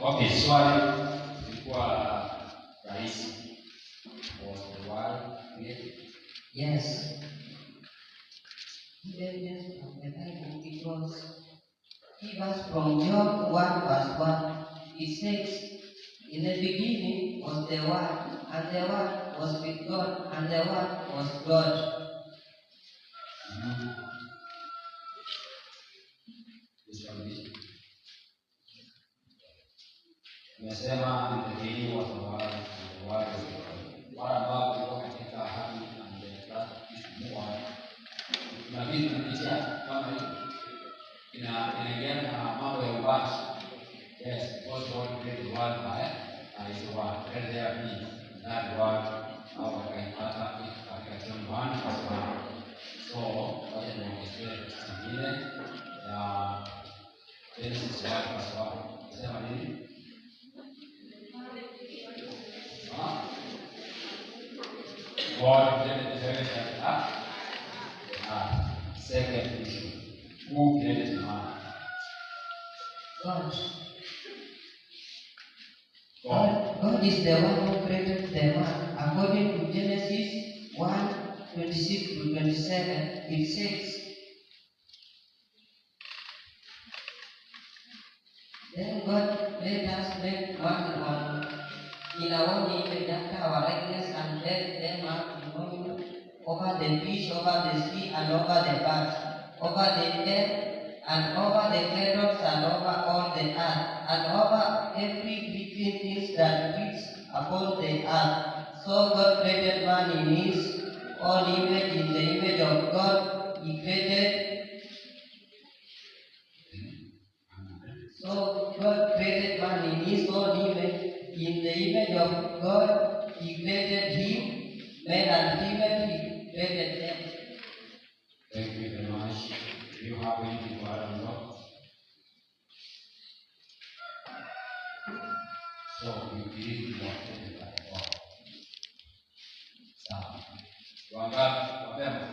Okay, swali ilikuwa rahisi. Was the world created? Yes. Evidence of the Bible, it was given from John 1 verse 1. It says, in the beginning was the Word, and the Word was with God, and the Word was God. Nimesema nimetii watu wale ambao walikuwa katika haki na kusimua. Na vitu tunapitia kama hiyo inaingiana na mambo ya ubashi. Yes, because God created the world by His word. Let there be that word au wakaipata katika John 1 verse 1. So wacha niongezee kingine ya Genesis 1 verse 1. Nasema nini? God created the heavens and the earth. Second issue. Who created man? God. God is the one who created the man. According to Genesis 1:26-27, it says, then God let us make man in our image after our likeness, and let them have dominion over the fish, over the sea, and over the birds, over the earth, and over the cattle, and over all the earth, and over every living thing that lives upon the earth. So God created man in His own image, in the image of God He created. So God created man in His own image, in the image of God He created him, male and female He created them. Thank you very much. Do you have anything to add on that? So we believe you are created by God. Sawa. Wangapi? Wapema.